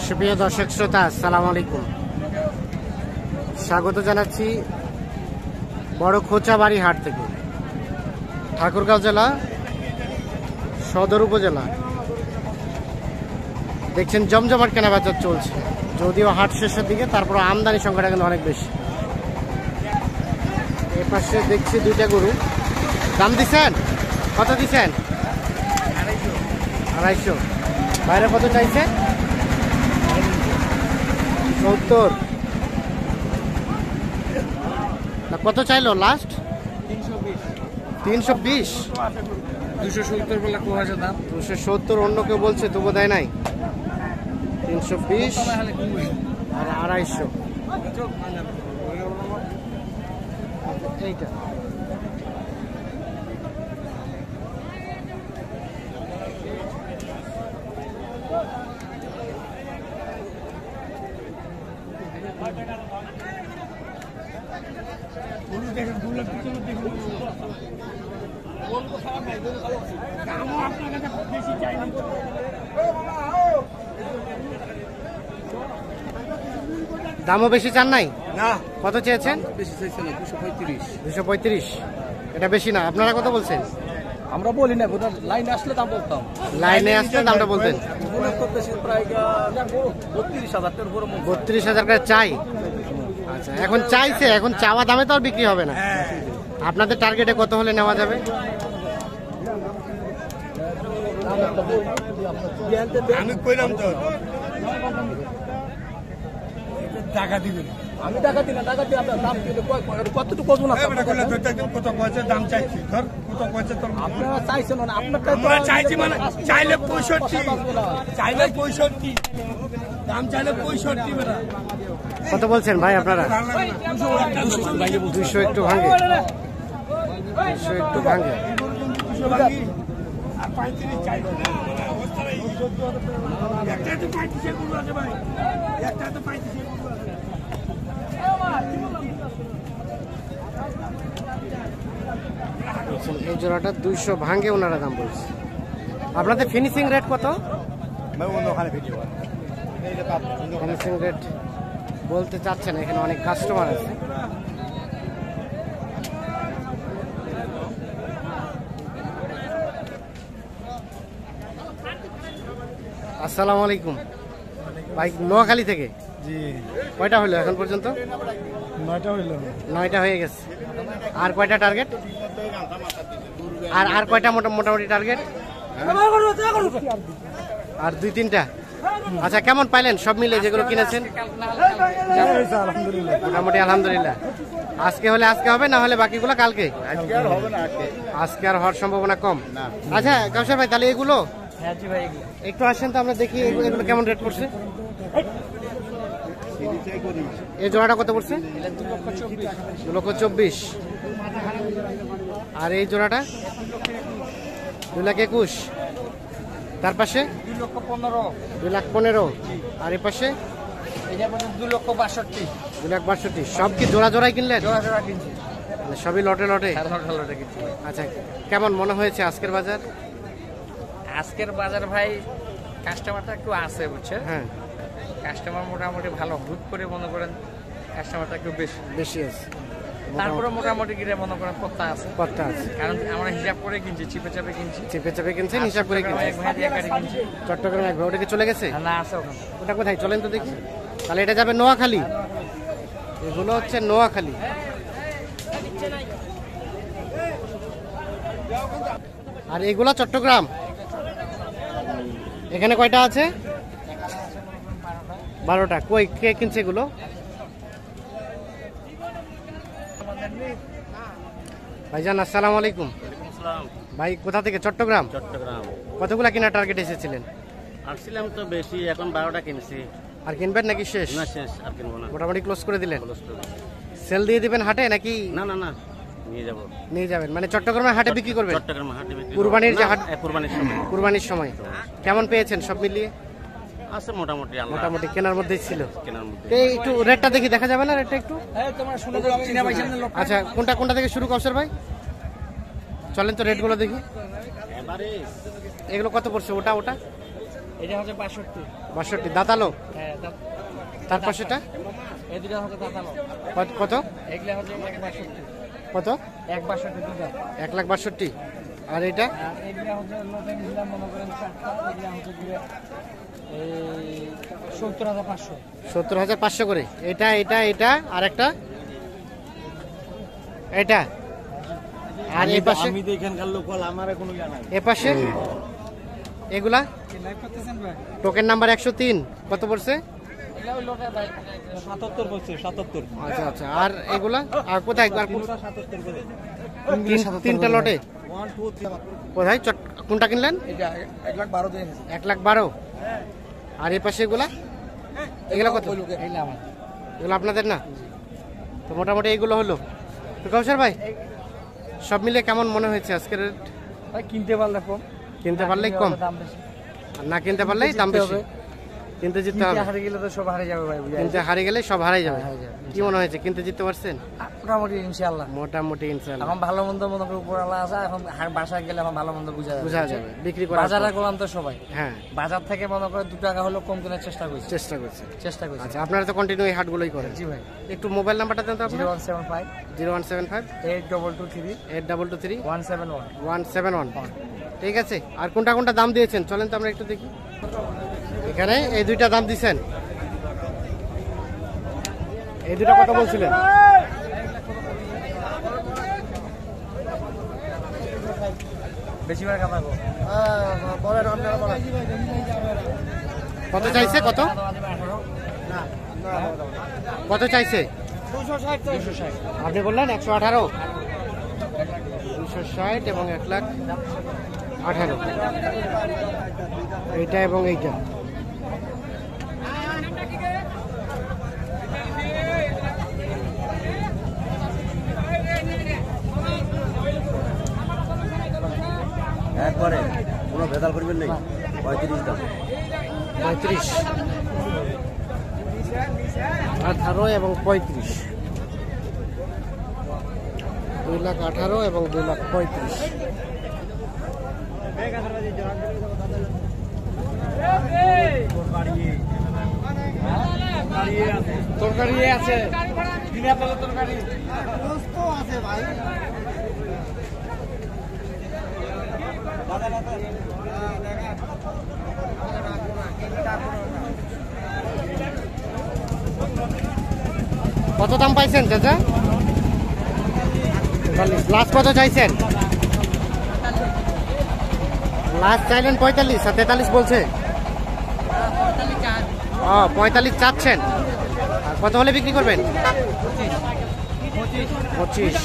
সুপ্রিয় দর্শক শ্রোতা, আসসালামু আলাইকুম। স্বাগত জানাচ্ছি বড় খোঁচাবাড়ি হাট থেকে, ঠাকুরগাঁও জেলা, সদর উপজেলা। দেখছেন জমজমাট কেনাবেচা চলছে, যদিও হাট শেষের দিকে, তারপর আমদানি সংখ্যাটা কিন্তু অনেক বেশি। এর পাশে দেখছি দুইটা গরু। দাম দিচ্ছেন? কত দিচ্ছেন? 250। বাইরে কত চাইছে? 70। কত চাইলো লাস্ট? 320। 270 বলে কোহাছে দাম। 270 অন্য কেউ বলছে, তবু দেয় নাই। 320 আর 250। এইটা দামও বেশি চান নাই? না, কত চেয়েছেন? বেশি চাইছে না, 235। 235। এটা বেশি না? আপনারা কত বলছেন? আমরা বলি না, লাইনে আসলে দাম বলতাম। লাইনে আসলে দামটা বলতেন। প্রায় 32,000 টাকার উপরে। 32,000 করে চাই। আচ্ছা, এখন চাইছে, এখন চাওয়া দামে তো আর বিক্রি হবে না। আপনাদের টার্গেটে কত হলে নেওয়া যাবে? আমি কইলাম তো টাকা দিবেন। আমি টাকা দিই না, টাকা দিয়ে আপনার দাম কতটুকু কত না কত কয়েছে দাম চাইছি, ধর কত কয়েছে তোর আপনারা চাইছেন না, আপনার চাইছি মানে চাইলে 65, চাইলে 65 দাম, চাইলে 65 বেটা। কত বলছেন ভাই আপনারা? 200 একটু ভাঙে, 200 একটু ভাঙে। আর 35 চাইবে একটা তো 35 গুলো আছে ভাই, একটা তো 35 গুলো আছে। এই জোড়াটা 200 ভাঙে ওনারা দাম বলছে। আপনাদের ফিনিশিং রেট কত? ফিনিশিং রেট বলতে চাচ্ছেন, এখানে অনেক কাস্টমার আছে। আসসালামু আলাইকুম ভাই, নোয়াখালী থেকে। জি, কয়টা হলো এখন পর্যন্ত? 9টা হইলো। 9টা হয়ে গেছে। আর কয়টা টার্গেট? আর কয়টা মোটামুটি টার্গেট? আর 2-3টা। আচ্ছা, কেমন পাইলেন সব মিলে যেগুলো কিনেছেন? আলহামদুলিল্লাহ, মোটামুটি আলহামদুলিল্লাহ। আজকে হলে আজকে হবে, না হলে বাকিগুলো কালকে। আজকে আর হবে না, আজকে আর হওয়ার সম্ভাবনা কম। আচ্ছা কাউসার ভাই, তাহলে এগুলো একটু আসেন তো, আমরা দেখি এগুলো কেমন রেট পড়ছে। এই জোড়াটা কত পড়ছে? 2,24,000। আর এই জোড়াটা 2,21,000। তার পাশে 2,15,000। আর এই পাশে 2,62,000। 2,62,000। সব কি জোড়া জোড়াই কিনলেন? জোড়া কিনছি, মানে সবই লটে লটে? লটে কিনছি। আচ্ছা, কেমন মনে হয়েছে আজকের বাজার? আজকের বাজার ভাই কাস্টমারটা একটু আছে, বুঝছে? হ্যাঁ, কাস্টমার মোটামুটি ভালো, হুট করে মনে করেন কাস্টমারটা একটু বেশি আছে। তারপরে মোটামুটি গিয়ে মনে করেন পত্তা আছে, কতটা আছে? কারণ আমরা হিসাব করে কিনছি, চিপে চাপে কিনছি। চেপে চেপে কিনছেন, হিসাব করে কিনছেন। এক ভাই দিয়ে গাড়ি কিনছি। চট্টগ্রামে এক ভাই, ওটা কি চলে গেছে? না, আছে ওখানে। ওটা কোথায়? চলেন তো দেখি। তাহলে এটা যাবে নোয়াখালী। এগুলো হচ্ছে নোয়াখালী। আর এগুলো চট্টগ্রাম। এখানে কয়টা আছে? 12টা। কই কে কিনছে এগুলো? ভাইজান আসসালামু আলাইকুম। ভাই কোথা থেকে? চট্টগ্রাম। চট্টগ্রাম কতগুলা কেনার টার্গেট এসেছিলেন? আসছিলাম তো বেশি, এখন 12টা কিনছি। আর কিনবেন নাকি শেষ? না, শেষ, আর কিনবো না। মোটামুটি ক্লোজ করে দিলেন? Close করে দিছি। সেল দিয়ে দিবেন হাটে নাকি? না না না, নিয়ে যাবো। নিয়ে যাবেন মানে চট্টগ্রামে হাটে বিক্রি করবেন? চট্টগ্রাম হাটে বিক্রি কুরবানির যে হাট? কুরবানির সময় কুরবানির সময়। কেমন পেয়েছেন সব মিলিয়ে? আছে মোটামুটি, আল্লাহ মোটামুটি কেনার মধ্যেই ছিল। কেনার মধ্যে। এই একটু রেটটা দেখি, দেখা যাবে না রেটটা একটু? তোমার শুনে চিনা পাইছেন না লোক? আচ্ছা, কোনটা থেকে শুরু কৌশল ভাই? চলেন তো রেটগুলো দেখি। এগুলো কত পড়ছে? ওটা এটা হচ্ছে 62। 62 দাঁতালো। হ্যাঁ তার পাশেটা এই দুটো হচ্ছে দাঁতালো। কত? এগুলা হচ্ছে 162। কত? 162 দুটো। 1,62,000। আর এটা আর এগুলা হচ্ছে লোটে নিলাম মনে করেন 4টা, এগুলা হচ্ছে পুরো এই 70,500। 70,500 করে। এটা এটা এটা আর একটা এটা। আর এই পাশে আমি তো এখানকার লোকাল, আমার কোনো জানা নাই। এ পাশে এগুলা লাইভ করতেছেন ভাই? টোকেন নাম্বার 103 কত পড়ছে? এগুলা ওই লোটে ভাই 77 করছে, 77। আচ্ছা আচ্ছা। আর এগুলা আর কোথায়? আর 77 করে। তিনটা লটে 1 2 3 কোথায়? কোনটা কিনলেন? এটা 1,12,000 দিয়ে নিয়েছি। 1,12,000। আর এই পাশে এগুলা এগুলা কত? এগুলা আমার। এগুলো আপনাদের না? তো মোটামুটি এইগুলো হলো। তো কাউসার ভাই সব মিলে কেমন মনে হয়েছে আজকের রেট? ভাই কিনতে পারলে কম, কিনতে পারলেই কম, দাম বেশি। আর না কিনতে পারলেই দাম বেশি। কিনতে জিততে হবে। হারিয়ে গেলে তো সব হারিয়ে যাবে ভাই, বুঝা কিনতে হারিয়ে গেলে সব হারাই যাবে। হারিয়ে যাবে। কি মনে হয়েছে, কিনতে জিততে পারছেন? মোটামুটি ইনশাআল্লাহ। মোটামুটি ইনশাআল্লাহ এখন ভালো মন্দ মনে করে উপরালা আছে, এখন বাসায় গেলে এখন ভালো মন্দ বুঝা যাবে। বুঝা যাবে বিক্রি করা। বাজারে গেলাম তো সবাই, হ্যাঁ বাজার থেকে মনে করে 2 টাকা হলো কম কেনার চেষ্টা করছি। চেষ্টা করছি। আচ্ছা, আচ্ছা আপনারা তো কন্টিনিউ এই হাটগুলোই করেন। জি ভাই। একটু মোবাইল নাম্বারটা দেন তো আপনার। 0175 0175 8223 8223 171। 171। ঠিক আছে। আর কোনটা কোনটা দাম দিয়েছেন চলেন তো আমরা একটু দেখি। এখানে এই দুইটা দাম দিছেন, এই দুটো কত বলছিলেন? বেশি বার কামাবো। কত চাইছে? কত কত চাইছে? 260। আপনি বললেন 118। 260 এবং 1,18,000 এইটা এবং এইটা। একবারে কোনো ভেজাল করবেন নেই। 35 দাম। 35, 18 এবং 35। 2,18,000 এবং 2,35,000। তরকারি আছে, বিনা তেলের তরকারি আছে ভাই। কত দাম পাইছেন চাচা? 45। লাস্ট কত চাইছেন? লাস্ট চাইলেন 45 আর 43 বলছে। ও 45 চাচ্ছেন। আর কত হলে বিক্রি করবেন? 25।